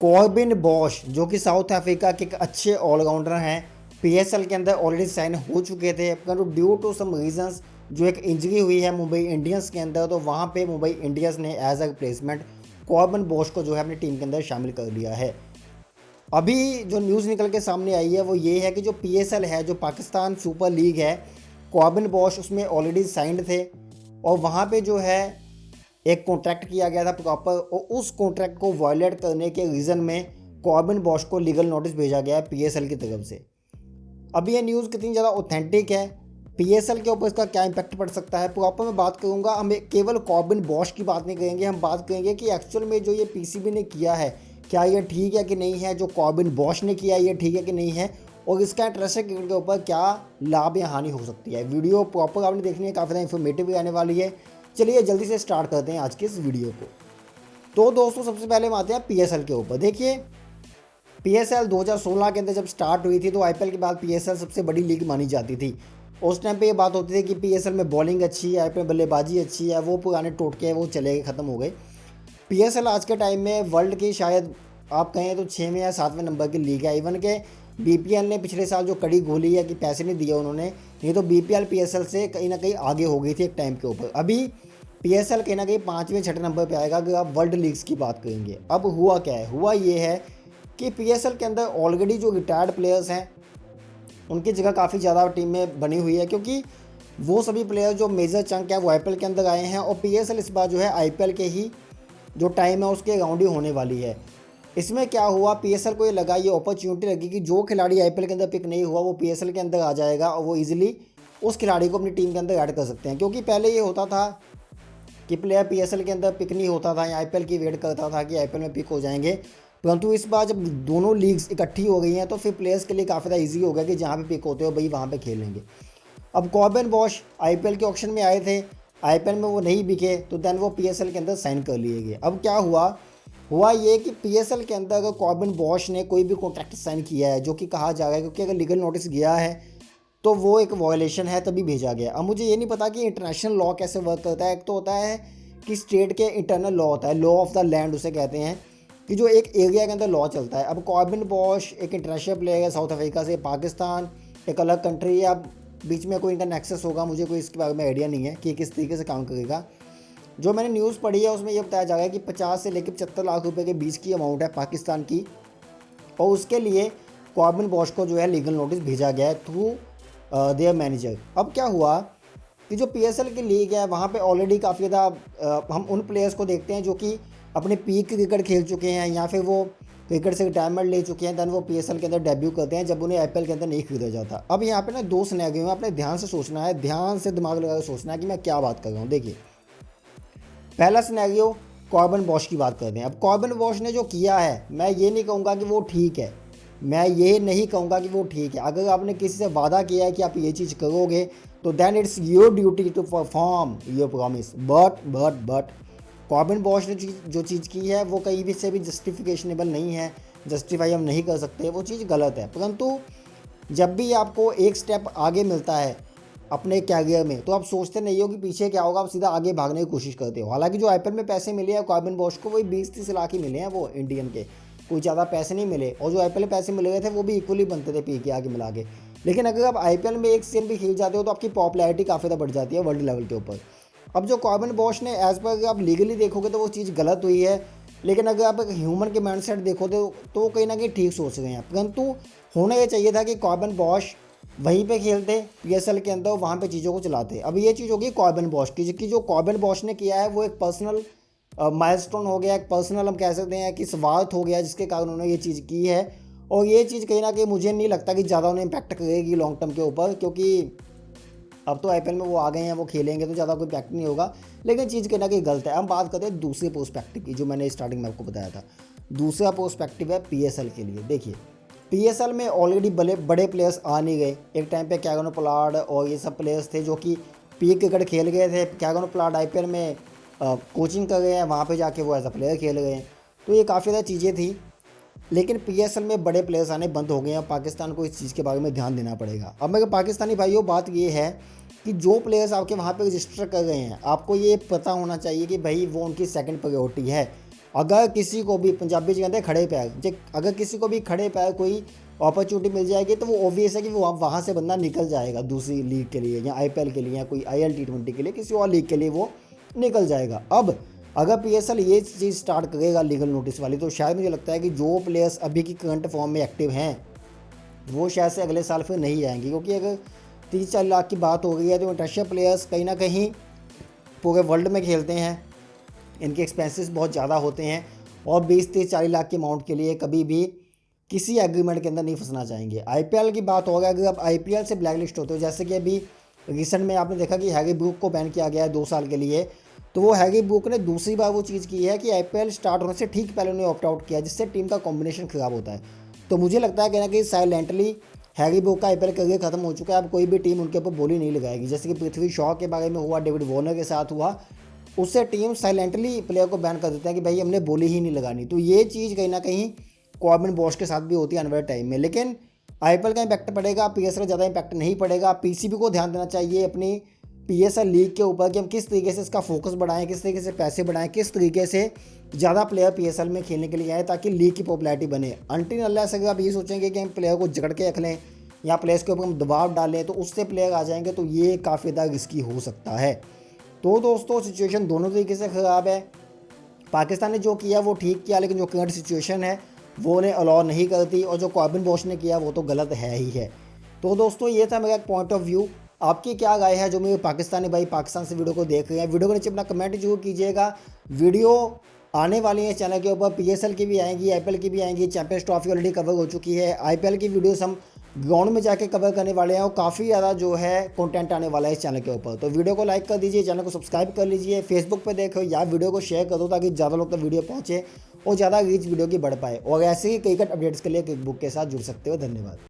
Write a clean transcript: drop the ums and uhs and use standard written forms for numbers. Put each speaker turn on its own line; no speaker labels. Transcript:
Corbin Bosch जो कि south Africa के एक अच्छे ऑलराउंडर हैं, पीएसएल के अंदर ऑलरेडी साइन हो चुके थे, परंतु ड्यू टू सम रीजंस जो एक इंजरी हुई है मुंबई इंडियंस के अंदर, तो वहाँ पे मुंबई इंडियंस ने as a replacement Corbin Bosch को जो है अपनी टीम के अंदर शामिल कर लिया है। अभी जो न्यूज़ निकल के सामने आई है वो ये है कि जो पीएसएल है, जो पाकिस्तान सुपर लीग है, कॉर्बिन बॉश उसमें ऑलरेडी साइंड थे और वहाँ पे जो है एक कॉन्ट्रैक्ट किया गया था प्रॉपर, और उस कॉन्ट्रैक्ट को वायलेट करने के रीज़न में कॉर्बिन बॉश को लीगल नोटिस भेजा गया है पीएसएल की तरफ से। अब ये न्यूज़ कितनी ज़्यादा ऑथेंटिक है, पीएसएल के ऊपर इसका क्या इम्पैक्ट पड़ सकता है, प्रॉपर मैं बात करूँगा। हम केवल कॉर्बिन बॉश की बात नहीं करेंगे, हम बात करेंगे कि एक्चुअल में जो ये पीसीबी ने किया है क्या ये ठीक है कि नहीं है, जो कॉर्बिन बॉश ने किया ये ठीक है कि नहीं है, और इसका इंटरेस्टेड क्रिकेट के ऊपर क्या लाभ या हानि हो सकती है। वीडियो प्रॉपर आपने देखनी है, काफ़ी ज़्यादा इन्फॉर्मेटिव भी आने वाली है। चलिए जल्दी से स्टार्ट करते हैं आज के इस वीडियो को। तो दोस्तों सबसे पहले हम आते हैं पीएसएल के ऊपर। देखिए पीएसएल 2016 के अंदर जब स्टार्ट हुई थी तो आईपीएल के बाद पीएसएल सबसे बड़ी लीग मानी जाती थी। उस टाइम पे ये बात होती थी कि पीएसएल में बॉलिंग अच्छी है, आईपीएल में बल्लेबाजी अच्छी है, वो पुराने टोटके वो चले गए, ख़त्म हो गए। पीएसएल आज के टाइम में वर्ल्ड की शायद आप कहें तो 6वें या 7वें नंबर की लीग है। इवन के बीपीएल ने पिछले साल जो कड़ी घोली है कि पैसे नहीं दिए उन्होंने, नहीं तो बीपीएल पीएसएल से कहीं ना कहीं आगे हो गई थी एक टाइम के ऊपर। अभी पीएसएल कहीं ना कहीं 5वें-6वें नंबर पे आएगा अगर आप वर्ल्ड लीग्स की बात करेंगे। अब हुआ क्या है, हुआ ये है कि पीएसएल के अंदर ऑलरेडी जो रिटायर्ड प्लेयर्स हैं उनकी जगह काफ़ी ज़्यादा टीम में बनी हुई है, क्योंकि वो सभी प्लेयर जो मेजर चंक है वो आईपीएल के अंदर आए हैं, और पीएसएल इस बार जो है आईपीएल के ही जो टाइम है उसके अराउंड ही होने वाली है। इसमें क्या हुआ, पीएसएल को ये लगा, ये अपॉर्चुनिटी लगी कि जो खिलाड़ी आईपीएल के अंदर पिक नहीं हुआ वो पीएसएल के अंदर आ जाएगा और वो इजीली उस खिलाड़ी को अपनी टीम के अंदर ऐड कर सकते हैं। क्योंकि पहले ये होता था कि प्लेयर पीएसएल के अंदर पिक नहीं होता था या आईपीएल की वेट करता था कि आईपीएल में पिक हो जाएंगे, परंतु इस बार जब दोनों लीग्स इकट्ठी हो गई हैं तो फिर प्लेयर्स के लिए काफ़ी ज़्यादा ईजी हो गया कि जहाँ पे पिक होते हो भाई वहाँ पे खेलेंगे। अब कॉर्बिन बॉश आईपीएल के ऑक्शन में आए थे, आईपीएल में वो नहीं बिके तो देन वो पीएसएल के अंदर साइन कर लिए गए। अब क्या हुआ ये कि पीएसएल के अंदर अगर कॉर्बिन बॉश ने कोई भी कॉन्ट्रैक्ट साइन किया है, जो कि कहा जा रहा है, क्योंकि अगर लीगल नोटिस गया है तो वो एक वायलेशन है तभी भेजा गया। अब मुझे ये नहीं पता कि इंटरनेशनल लॉ कैसे वर्क करता है। एक तो होता है कि स्टेट के इंटरनल लॉ होता है, लॉ ऑफ द लैंड उसे कहते हैं, कि जो एक एरिया के अंदर लॉ चलता है। अब कॉर्बिन बॉश एक इंटरनेशनल प्लेयर है, साउथ अफ्रीका से, पाकिस्तान एक अलग कंट्री है। अब बीच में कोई इनका नेक्सस होगा, मुझे कोई इसके बारे में आइडिया नहीं है कि किस तरीके से काम करेगा। जो मैंने न्यूज़ पढ़ी है उसमें यह बताया जा रहा है कि 50 से लेकर 75 लाख रुपए के बीच की अमाउंट है पाकिस्तान की, और उसके लिए कॉर्बिन बॉश को जो है लीगल नोटिस भेजा गया है थ्रू देयर मैनेजर। अब क्या हुआ कि जो पीएसएल की लीग है वहाँ पे ऑलरेडी काफ़ी ज़्यादा हम उन प्लेयर्स को देखते हैं जो कि अपने पीक क्रिकेट खेल चुके हैं या फिर वो क्रिकेट से रिटायरमेंट ले चुके हैं, दैन वो पीएसएल के अंदर डेब्यू करते हैं जब उन्हें आईपीएल के अंदर नहीं खरीदा जाता। अब यहाँ पे ना दो सिनेरियो में आपने ध्यान से सोचना है, ध्यान से दिमाग लगा कर सोचना है कि मैं क्या बात कर रहा हूँ। देखिए पहला सिनेरियो कॉर्बिन बॉश की बात करते हैं। अब कॉर्बिन बॉश ने जो किया है मैं ये नहीं कहूँगा कि वो ठीक है, मैं ये नहीं कहूँगा कि वो ठीक है। अगर आपने किसी से वादा किया है कि आप ये चीज़ करोगे तो then it's your duty to perform your promise. But Corbin Bosch ने जो चीज़ की है वो कहीं भी से भी जस्टिफिकेशनेबल नहीं है, जस्टिफाई हम नहीं कर सकते, वो चीज़ गलत है। परंतु जब भी आपको एक स्टेप आगे मिलता है अपने कैरियर में तो आप सोचते नहीं हो कि पीछे क्या होगा, आप सीधा आगे भागने की कोशिश करते हो। हालांकि जो आईपीएल में पैसे मिले हैं कॉर्बिन बॉश को वही 20-30 लाख ही मिले हैं, वो इंडियन के, कोई ज़्यादा पैसे नहीं मिले, और जो आईपीएल में पैसे मिले हुए थे वो भी इक्वली बनते थे पी के आगे मिला के। लेकिन अगर आप आईपीएल में एक सीजन भी खेल जाते हो तो आपकी पॉपुलैरिटी काफ़ी ज़्यादा बढ़ जाती है वर्ल्ड लेवल के ऊपर। अब जो कॉर्बिन बॉश ने एज पर आप लीगली देखोगे तो वो चीज़ गलत हुई है, लेकिन अगर आप एक ह्यूमन के माइंड सेट देखो तो कहीं ना कहीं ठीक सोच रहे हैं। परंतु होना ये चाहिए था कि कॉर्बिन बॉश वहीं पे खेलते पीएसएल के अंदर, वहाँ पे चीज़ों को चलाते। अब ये चीज़ होगी कॉर्बिन बॉश की, कि जो कॉर्बिन बॉश ने किया है वो एक पर्सनल माइलस्टोन हो गया, एक पर्सनल हम कह सकते हैं कि स्वार्थ हो गया जिसके कारण उन्होंने ये चीज़ की है। और ये चीज़ कहीं ना कहीं मुझे नहीं लगता कि ज़्यादा उन्हें इम्पैक्ट करेगी लॉन्ग टर्म के ऊपर, क्योंकि अब तो आईपीएल में वो आ गए हैं, वो खेलेंगे तो ज़्यादा कोई इम्पैक्ट नहीं होगा। लेकिन चीज़ कहीं ना कहीं गलत है। हम बात करते हैं दूसरे पर्सपेक्टिव की, जो मैंने स्टार्टिंग में आपको बताया था। दूसरा पर्सपेक्टिव है पीएसएल के लिए। देखिए पीएसएल में ऑलरेडी बड़े प्लेयर्स आ नहीं गए। एक टाइम पे कैगनो पोलार्ड और ये सब प्लेयर्स थे जो कि पीक क्रिकेट खेल गए थे। कैगनो पोलार्ड आईपीएल में कोचिंग कर गए हैं, वहाँ पे जाके वो एज अ प्लेयर खेल गए हैं, तो ये काफ़ी ज़्यादा चीज़ें थी। लेकिन पीएसएल में बड़े प्लेयर्स आने बंद हो गए हैं, पाकिस्तान को इस चीज़ के बारे में ध्यान देना पड़ेगा। अब मेरे पाकिस्तानी भाइयों बात ये है कि जो प्लेयर्स आपके वहाँ पे रजिस्टर कर गए हैं आपको ये पता होना चाहिए कि भाई वो उनकी सेकंड प्रायोरिटी है। अगर किसी को भी पंजाबी जी कहते हैं खड़े पैर, जे अगर किसी को भी खड़े पैर कोई अपॉर्चुनिटी मिल जाएगी तो वो ऑब्वियस है कि वो वहाँ से बंदा निकल जाएगा दूसरी लीग के लिए या आईपीएल के लिए या कोई आईएल टी20 के लिए, किसी और लीग के लिए वो निकल जाएगा। अब अगर पीएसएल ये चीज़ स्टार्ट करेगा लीगल नोटिस वाली, तो शायद मुझे लगता है कि जो प्लेयर्स अभी की करंट फॉर्म में एक्टिव हैं वो शायद से अगले साल फिर नहीं आएंगे, क्योंकि अगर 30-40 लाख की बात हो गई है तो इंटरनेशनल प्लेयर्स कहीं ना कहीं पूरे वर्ल्ड में खेलते हैं, इनके एक्सपेंसेस बहुत ज़्यादा होते हैं और 20-30-40 लाख के अमाउंट के लिए कभी भी किसी एग्रीमेंट के अंदर नहीं फंसना चाहेंगे। आईपीएल की बात होगा, अगर आप आईपीएल से ब्लैक लिस्ट होते हो, जैसे कि अभी रिसेंट में आपने देखा कि हैरी ब्रूक को बैन किया गया है 2 साल के लिए, तो वो हैरी ब्रूक ने दूसरी बार वो चीज़ की है कि आईपीएल स्टार्ट होने से ठीक पहले उन्हें ऑप्ट आउट किया, जिससे टीम का कॉम्बिनेशन ख़राब होता है। तो मुझे लगता है कि ना कि साइलेंटली हैरी ब्रूक का आईपीएल करियर खत्म हो चुका है, अब कोई भी टीम उनके ऊपर बोली नहीं लगाएगी। जैसे कि पृथ्वी शॉ के बारे में हुआ, डेविड वार्नर के साथ हुआ, उससे टीम साइलेंटली प्लेयर को बैन कर देते हैं कि भाई हमने बोली ही नहीं लगानी। तो ये चीज़ कहीं ना कहीं कॉर्बिन बॉश के साथ भी होती है आने वाले टाइम में। लेकिन आईपीएल का इम्पैक्ट पड़ेगा, पीएसएल का ज़्यादा इम्पैक्ट नहीं पड़ेगा। पीसीबी को ध्यान देना चाहिए अपनी पीएसएल लीग के ऊपर कि हम किस तरीके से इसका फोकस बढ़ाएं, किस तरीके से पैसे बढ़ाएं, किस तरीके से ज़्यादा प्लेयर पीएसएल में खेलने के लिए आए ताकि लीग की पॉपुलैरिटी बने। अनटिल अनलेस अगर आप ये सोचेंगे कि हम प्लेयर को जकड़ के रख लें या प्लेयर्स के ऊपर हम दबाव डालें तो उससे प्लेयर आ जाएंगे, तो ये काफ़ी ज़्यादा रिस्की हो सकता है। तो दोस्तों सिचुएशन दोनों तरीके से ख़राब है। पाकिस्तान ने जो किया वो ठीक किया, लेकिन जो करंट सिचुएशन है वो उन्हें अलाउ नहीं करती, और जो कॉर्बिन बॉश ने किया वो तो गलत है ही है। तो दोस्तों ये था मेरा एक पॉइंट ऑफ व्यू। आपकी क्या राय है जो मेरे पाकिस्तानी भाई पाकिस्तान से वीडियो को देख रहे हैं? वीडियो के नीचे अपना कमेंट जरूर कीजिएगा। वीडियो आने वाली है चैनल के ऊपर, पीएसएल की भी आएंगी, आईपीएल की भी आएंगी, चैंपियंस ट्रॉफी ऑलरेडी कवर हो चुकी है, आईपीएल की वीडियोस हम ग्राउंड में जाके कवर करने वाले हैं और काफ़ी ज़्यादा जो है कंटेंट आने वाला है इस चैनल के ऊपर। तो वीडियो को लाइक कर दीजिए, चैनल को सब्सक्राइब कर लीजिए, फेसबुक पे देखो या वीडियो को शेयर कर दो ताकि ज़्यादा लोग तक वीडियो पहुँचे और ज़्यादा रीच वीडियो की बढ़ पाए। और ऐसे ही क्रिकेट अपडेट्स के लिए क्रिकबुक के साथ जुड़ सकते हो। धन्यवाद।